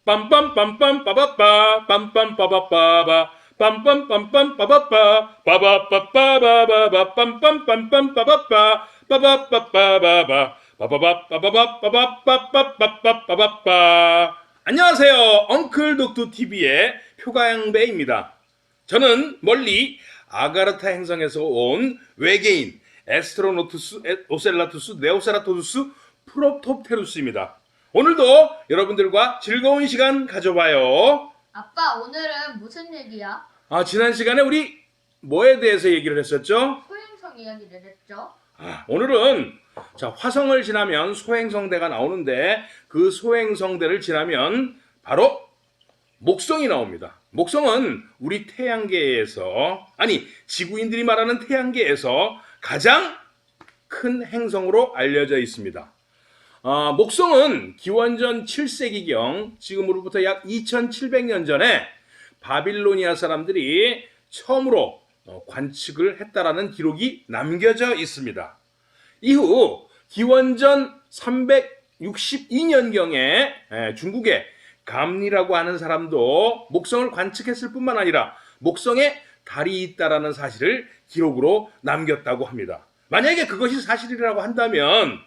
빰빰빰빰 빠바빠 빰빰빠바빠바 빰빰빰빰 빠바빠 빠바빠빠바바바 빰빰빰빰 빠바빠 빠바빠빠바바 빠바바빠바바빠바빠빠빠빠빠빠. 안녕하세요. 엉클 독두 TV의 표가양배입니다. 저는 멀리 아가르타 행성에서 온 외계인 에스트로노투스 오셀라투스 네오세라토두스 프로톱테루스입니다. 오늘도 여러분들과 즐거운 시간 가져봐요. 아빠, 오늘은 무슨 얘기야? 지난 시간에 우리 뭐에 대해서 얘기를 했었죠? 소행성 이야기를 했죠? 오늘은 화성을 지나면 소행성대가 나오는데 그 소행성대를 지나면 바로 목성이 나옵니다. 목성은 우리 태양계에서, 지구인들이 말하는 태양계에서 가장 큰 행성으로 알려져 있습니다. 목성은 기원전 7세기경, 지금으로부터 약 2700년 전에 바빌로니아 사람들이 처음으로 관측을 했다라는 기록이 남겨져 있습니다. 이후 기원전 362년경에 중국의 감리라고 하는 사람도 목성을 관측했을 뿐만 아니라 목성에 달이 있다라는 사실을 기록으로 남겼다고 합니다. 만약에 그것이 사실이라고 한다면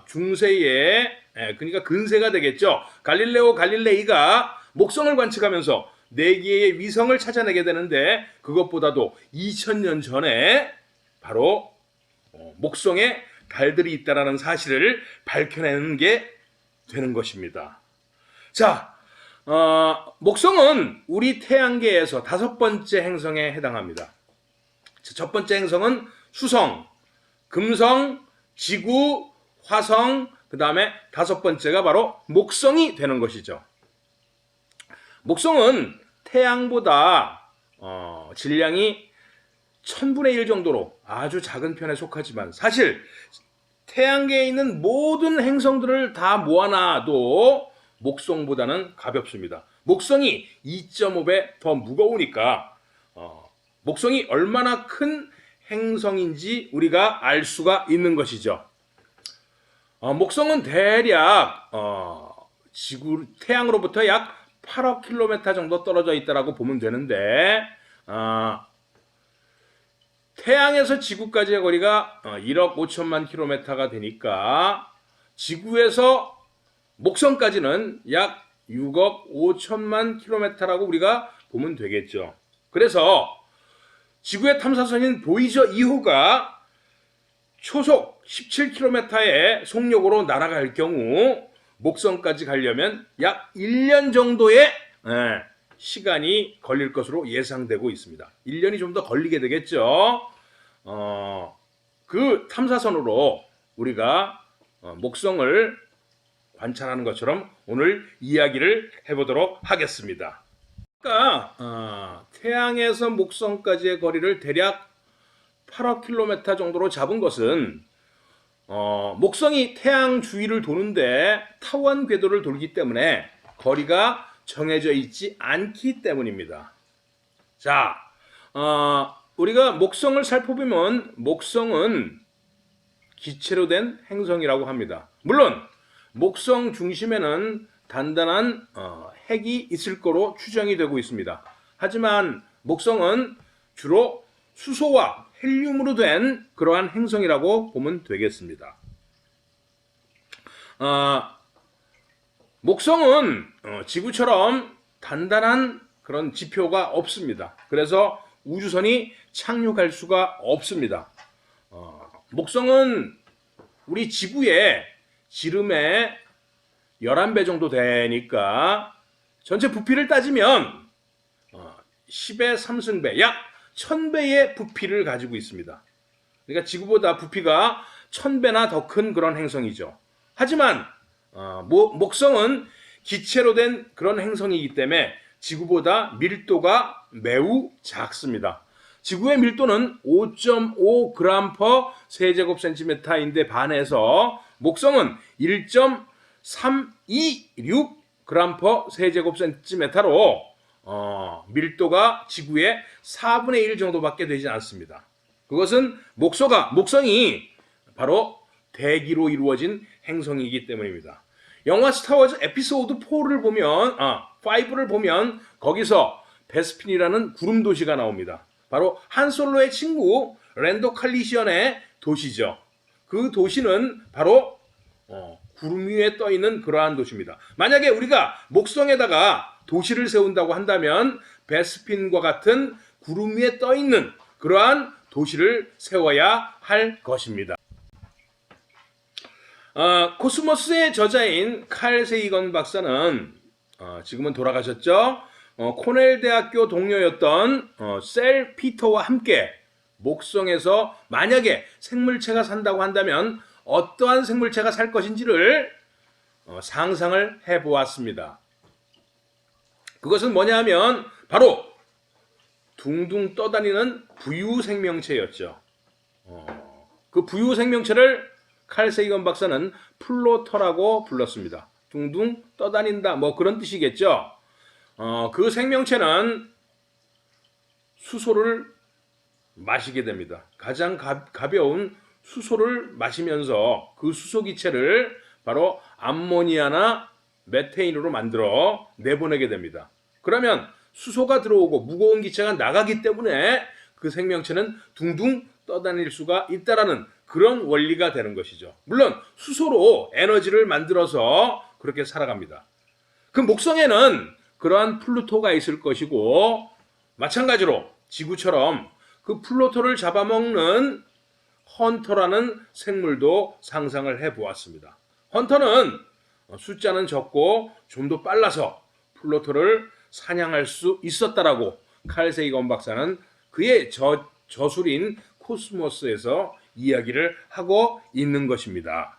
중세에, 그러니까 근세가 되겠죠. 갈릴레오 갈릴레이가 목성을 관측하면서 4개의 위성을 찾아내게 되는데, 그것보다도 2000년 전에 바로 목성에 달들이 있다라는 사실을 밝혀내는 게 되는 것입니다. 목성은 우리 태양계에서 5번째 행성에 해당합니다. 첫 번째 행성은 수성, 금성, 지구, 화성, 그 다음에 5번째가 바로 목성이 되는 것이죠. 목성은 태양보다 질량이 1000분의 1 정도로 아주 작은 편에 속하지만, 사실 태양계에 있는 모든 행성들을 다 모아놔도 목성보다는 가볍습니다. 목성이 2.5배 더 무거우니까 목성이 얼마나 큰 행성인지 우리가 알 수가 있는 것이죠. 목성은 대략 태양으로부터 약 8억 킬로미터 정도 떨어져 있다고 보면 되는데, 태양에서 지구까지의 거리가 1억 5천만 킬로미터가 되니까 지구에서 목성까지는 약 6억 5천만 킬로미터라고 우리가 보면 되겠죠. 그래서 지구의 탐사선인 보이저 2호가 초속 17km의 속력으로 날아갈 경우 목성까지 가려면 약 1년 정도의 시간이 걸릴 것으로 예상되고 있습니다. 1년이 좀 더 걸리게 되겠죠. 그 탐사선으로 우리가 목성을 관찰하는 것처럼 오늘 이야기를 해보도록 하겠습니다. 아까 태양에서 목성까지의 거리를 대략 8억 킬로미터 정도로 잡은 것은 목성이 태양 주위를 도는데 타원 궤도를 돌기 때문에 거리가 정해져 있지 않기 때문입니다. 우리가 목성을 살펴보면 목성은 기체로 된 행성이라고 합니다. 물론 목성 중심에는 단단한 핵이 있을 거로 추정이 되고 있습니다. 하지만 목성은 주로 수소와 헬륨으로 된 그러한 행성이라고 보면 되겠습니다. 목성은 지구처럼 단단한 그런 지표가 없습니다. 그래서 우주선이 착륙할 수가 없습니다. 목성은 우리 지구의 지름의 11배 정도 되니까 전체 부피를 따지면 10의 3승배, 약 1000배의 부피를 가지고 있습니다. 그러니까 지구보다 부피가 1000배나 더 큰 그런 행성이죠. 하지만 목성은 기체로 된 그런 행성이기 때문에 지구보다 밀도가 매우 작습니다. 지구의 밀도는 5.5g 세제곱센티미터인데 반해서 목성은 1.326g 세제곱센티미터로 밀도가 지구의 4분의 1 정도밖에 되지 않습니다. 그것은 목성이 바로 대기로 이루어진 행성이기 때문입니다. 영화 스타워즈 에피소드 4를 보면 5를 보면 거기서 베스핀이라는 구름 도시가 나옵니다. 바로 한 솔로의 친구 랜도 칼리시언의 도시죠. 그 도시는 바로 구름 위에 떠 있는 그러한 도시입니다. 만약에 우리가 목성에다가 도시를 세운다고 한다면 베스핀과 같은 구름 위에 떠 있는 그러한 도시를 세워야 할 것입니다. 코스모스의 저자인 칼 세이건 박사는 지금은 돌아가셨죠. 코넬 대학교 동료였던 셀 피터와 함께 목성에서 만약에 생물체가 산다고 한다면 어떠한 생물체가 살 것인지를 상상을 해보았습니다. 그것은 뭐냐 하면 바로 둥둥 떠다니는 부유 생명체였죠. 그 부유 생명체를 칼 세이건 박사는 플로터라고 불렀습니다. 둥둥 떠다닌다 뭐 그런 뜻이겠죠. 그 생명체는 수소를 마시게 됩니다. 가장 가벼운 수소를 마시면서 그 수소 기체를 바로 암모니아나 메테인으로 만들어 내보내게 됩니다. 그러면 수소가 들어오고 무거운 기체가 나가기 때문에 그 생명체는 둥둥 떠다닐 수가 있다라는 그런 원리가 되는 것이죠. 물론 수소로 에너지를 만들어서 그렇게 살아갑니다. 그 목성에는 그러한 플루토가 있을 것이고 마찬가지로 지구처럼 그 플루토를 잡아먹는 헌터라는 생물도 상상을 해보았습니다. 헌터는 숫자는 적고 좀 더 빨라서 플루토를 사냥할 수 있었다라고 칼 세이건 박사는 그의 저술인 코스모스에서 이야기를 하고 있는 것입니다.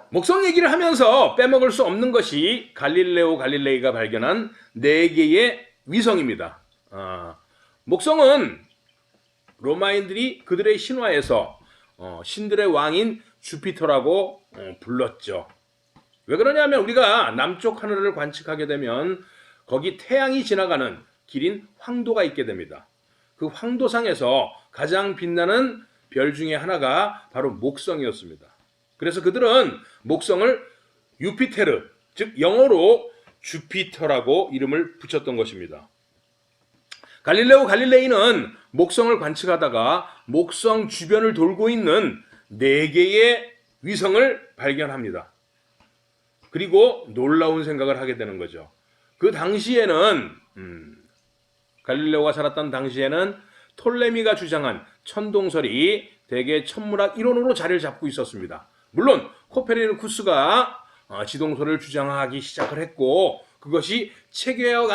목성 얘기를 하면서 빼먹을 수 없는 것이 갈릴레오 갈릴레이가 발견한 4개의 위성입니다. 목성은 로마인들이 그들의 신화에서 신들의 왕인 주피터라고 불렀죠. 왜 그러냐면 우리가 남쪽 하늘을 관측하게 되면 거기 태양이 지나가는 길인 황도가 있게 됩니다. 그 황도상에서 가장 빛나는 별 중에 하나가 바로 목성이었습니다. 그래서 그들은 목성을 유피테르, 즉 영어로 주피터라고 이름을 붙였던 것입니다. 갈릴레오 갈릴레이는 목성을 관측하다가 목성 주변을 돌고 있는 4개의 위성을 발견합니다. 그리고 놀라운 생각을 하게 되는 거죠. 그 당시에는 갈릴레오가 살았던 당시에는 톨레미가 주장한 천동설이 대개 천문학 이론으로 자리를 잡고 있었습니다. 물론 코페르니쿠스가 지동설을 주장하기 시작을 했고 그것이 체계화되어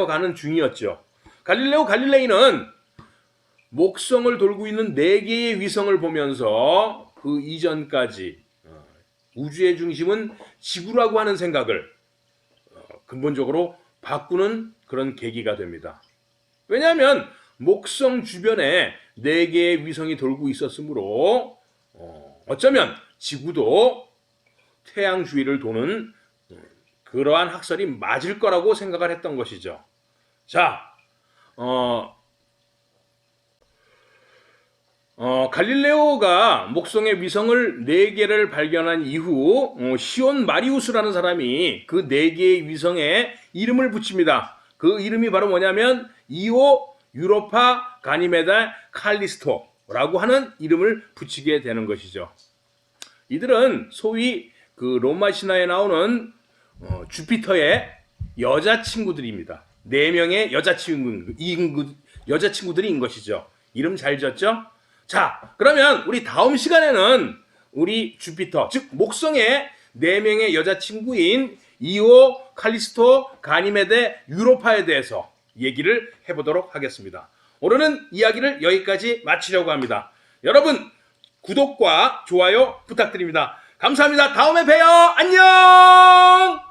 가는 중이었죠. 갈릴레오 갈릴레이는 목성을 돌고 있는 4개의 위성을 보면서 그 이전까지 우주의 중심은 지구라고 하는 생각을 근본적으로 바꾸는 그런 계기가 됩니다. 왜냐하면 목성 주변에 4개의 위성이 돌고 있었으므로 어쩌면 지구도 태양 주위를 도는 그러한 학설이 맞을 거라고 생각을 했던 것이죠. 자, 갈릴레오가 목성의 위성을 4개를 발견한 이후 시온 마리우스라는 사람이 그 4개의 위성에 이름을 붙입니다. 그 이름이 바로 뭐냐면 이오, 유로파, 가니메다, 칼리스토라고 하는 이름을 붙이게 되는 것이죠. 이들은 소위 그 로마 신화에 나오는 주피터의 여자친구들입니다. 4명의 여자친구들인 것이죠. 이름 잘 지었죠? 자, 그러면 우리 다음 시간에는 우리 주피터, 즉 목성의 4명의 여자친구인 이오, 칼리스토, 가니메데, 유로파에 대해서 얘기를 해보도록 하겠습니다. 오늘은 이야기를 여기까지 마치려고 합니다. 여러분 구독과 좋아요 부탁드립니다. 감사합니다. 다음에 봬요. 안녕!